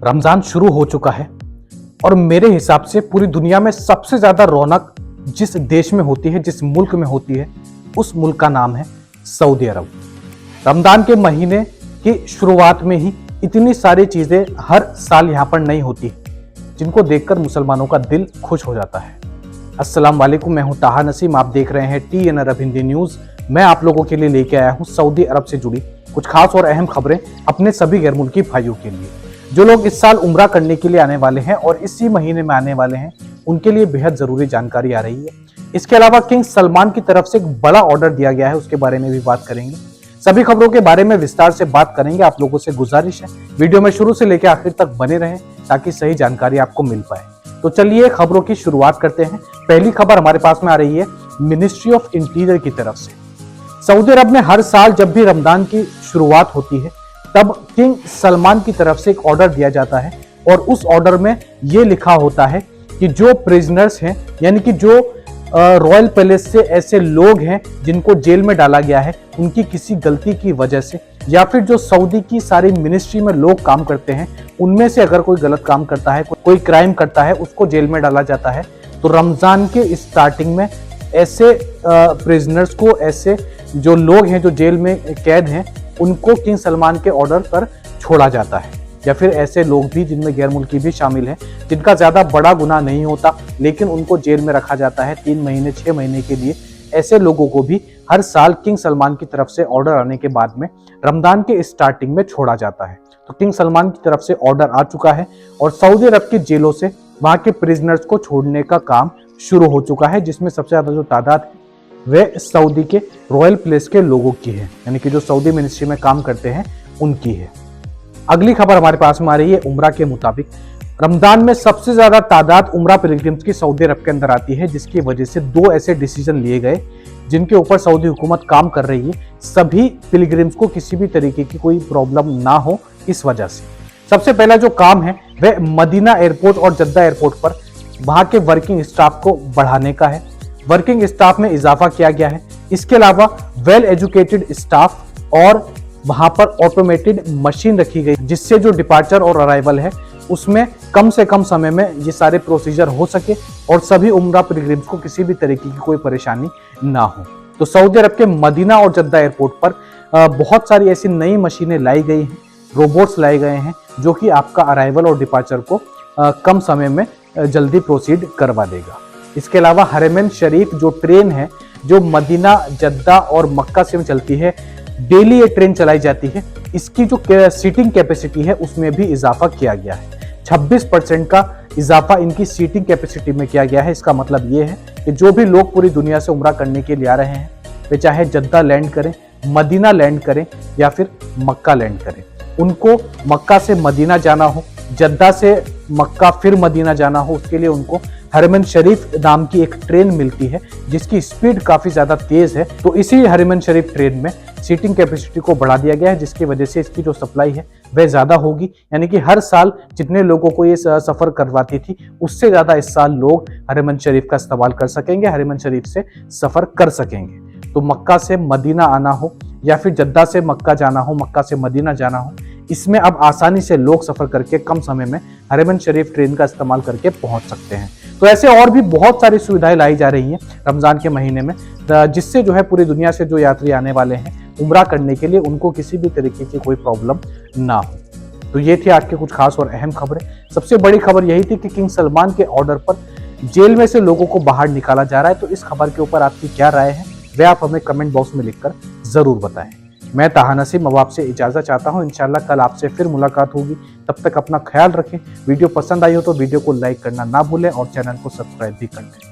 रमजान शुरू हो चुका है और मेरे हिसाब से पूरी दुनिया में सबसे ज्यादा रौनक जिस देश में होती है, जिस मुल्क में होती है, उस मुल्क का नाम है सऊदी अरब। रमजान के महीने की शुरुआत में ही इतनी सारी चीजें हर साल यहाँ पर नई होती है, जिनको देखकर मुसलमानों का दिल खुश हो जाता है। अस्सलाम वालेकुम, मैं हूँ ताहा नसीम, आप देख रहे हैं TN अरब हिंदी न्यूज। मैं आप लोगों के लिए लेके आया हूँ सऊदी अरब से जुड़ी कुछ खास और अहम खबरें अपने सभी गैर मुल्की भाइयों के लिए। जो लोग इस साल उम्रा करने के लिए आने वाले हैं और इसी महीने में आने वाले हैं, उनके लिए बेहद जरूरी जानकारी आ रही है। इसके अलावा किंग सलमान की तरफ से एक बड़ा ऑर्डर दिया गया है, उसके बारे में भी बात करेंगे। सभी खबरों के बारे में विस्तार से बात करेंगे। आप लोगों से गुजारिश है वीडियो में शुरू से लेकर आखिर तक बने रहें ताकि सही जानकारी आपको मिल पाए। तो चलिए खबरों की शुरुआत करते हैं। पहली खबर हमारे पास में आ रही है मिनिस्ट्री ऑफ इंटीरियर की तरफ से। सऊदी अरब में हर साल जब भी रमजान की शुरुआत होती है, तब किंग सलमान की तरफ से एक ऑर्डर दिया जाता है और उस ऑर्डर में यह लिखा होता है कि जो प्रिजनर्स हैं, यानी कि जो रॉयल पैलेस से ऐसे लोग हैं जिनको जेल में डाला गया है, उनकी किसी गलती की वजह से या फिर जो सऊदी की सारी मिनिस्ट्री में लोग काम करते हैं, उनमें से अगर कोई गलत काम करता है, कोई क्राइम करता है, उसको जेल में डाला जाता है। तो रमजान के स्टार्टिंग में ऐसे प्रिजनर्स को, ऐसे जो लोग हैं जो जेल में कैद हैं, उनको किंग सलमान के ऑर्डर पर छोड़ा जाता है। या फिर ऐसे लोग भी जिनमें गैर मुल्की भी शामिल हैं, जिनका ज्यादा बड़ा गुनाह नहीं होता, लेकिन उनको जेल में रखा जाता है 3 महीने 6 महीने के लिए। ऐसे लोगों को भी हर साल किंग सलमान की तरफ से ऑर्डर आने के बाद में रमजान के स्टार्टिंग में छोड़ा जाता है। तो किंग सलमान की तरफ से ऑर्डर आ चुका है और सऊदी अरब की जेलों से वहां के प्रिजनर्स को छोड़ने का काम शुरू हो चुका है, जिसमें सबसे ज्यादा जो तादाद है वह सऊदी के रॉयल प्लेस के लोगों की है, यानी कि जो सऊदी मिनिस्ट्री में काम करते हैं उनकी है। अगली खबर हमारे पास में आ रही है उम्रा के मुताबिक। रमजान में सबसे ज्यादा तादाद उम्रा पिलग्रिम्स की सऊदी अरब के अंदर आती है, जिसकी वजह से 2 ऐसे डिसीजन लिए गए जिनके ऊपर सऊदी हुकूमत काम कर रही है, सभी पिलग्रिम्स को किसी भी तरीके की कोई प्रॉब्लम ना हो इस वजह से। सबसे पहला जो काम है वह मदीना एयरपोर्ट और जद्दा एयरपोर्ट पर वहां के वर्किंग स्टाफ को बढ़ाने का है। वर्किंग स्टाफ में इजाफा किया गया है। इसके अलावा वेल एजुकेटेड स्टाफ और वहां पर ऑटोमेटेड मशीन रखी गई, जिससे जो डिपार्चर और अराइवल है उसमें कम से कम समय में ये सारे प्रोसीजर हो सके और सभी उम्रा पिलग्रिम्स को किसी भी तरीके की कोई परेशानी ना हो। तो सऊदी अरब के मदीना और जद्दा एयरपोर्ट पर बहुत सारी ऐसी नई मशीनें लाई गई हैं, रोबोट्स लाए गए हैं, जो कि आपका अराइवल और डिपार्चर को कम समय में जल्दी प्रोसीड करवा देगा। इसके अलावा हरमैन शरीफ जो ट्रेन है, जो मदीना, जद्दा और मक्का से चलती है, डेली ये ट्रेन चलाई जाती है, इसकी जो सीटिंग कैपेसिटी है उसमें भी इजाफा किया गया है। 26% का इजाफा इनकी सीटिंग कैपेसिटी में किया गया है। इसका मतलब ये है कि जो भी लोग पूरी दुनिया से उम्रा करने के लिए आ रहे हैं, वे चाहे जद्दा लैंड करें, मदीना लैंड करें या फिर मक्का लैंड करें, उनको मक्का से मदीना जाना हो, जद्दा से मक्का फिर मदीना जाना हो, उसके लिए उनको हरमैन शरीफ नाम की एक ट्रेन मिलती है, जिसकी स्पीड काफी ज्यादा तेज है। तो इसी हरमैन शरीफ ट्रेन में सीटिंग कैपेसिटी को बढ़ा दिया गया है, जिसकी वजह से इसकी जो सप्लाई है वह ज्यादा होगी। यानी कि हर साल जितने लोगों को ये सफर करवाती थी, उससे ज्यादा इस साल लोग हरमैन शरीफ का इस्तेमाल कर सकेंगे, हरमैन शरीफ से सफर कर सकेंगे। तो मक्का से मदीना आना हो या फिर जद्दा से मक्का जाना हो, मक्का से मदीना जाना हो, इसमें अब आसानी से लोग सफर करके कम समय में हरमैन शरीफ ट्रेन का इस्तेमाल करके पहुंच सकते हैं। तो ऐसे और भी बहुत सारी सुविधाएं लाई जा रही हैं रमजान के महीने में, जिससे जो है पूरी दुनिया से जो यात्री आने वाले हैं उम्रा करने के लिए, उनको किसी भी तरीके की कोई प्रॉब्लम ना हो। तो ये थी आज के कुछ खास और अहम खबरें। सबसे बड़ी खबर यही थी कि किंग सलमान के ऑर्डर पर जेल में से लोगों को बाहर निकाला जा रहा है। तो इस खबर के ऊपर आपकी क्या राय है, वह आप हमें कमेंट बॉक्स में लिखकर जरूर बताएं। मैं ताहा नसीम अब आपसे इजाजत चाहता हूं। इंशाल्लाह कल आपसे फिर मुलाकात होगी। तब तक अपना ख्याल रखें। वीडियो पसंद आई हो तो वीडियो को लाइक करना ना भूलें और चैनल को सब्सक्राइब भी कर लें।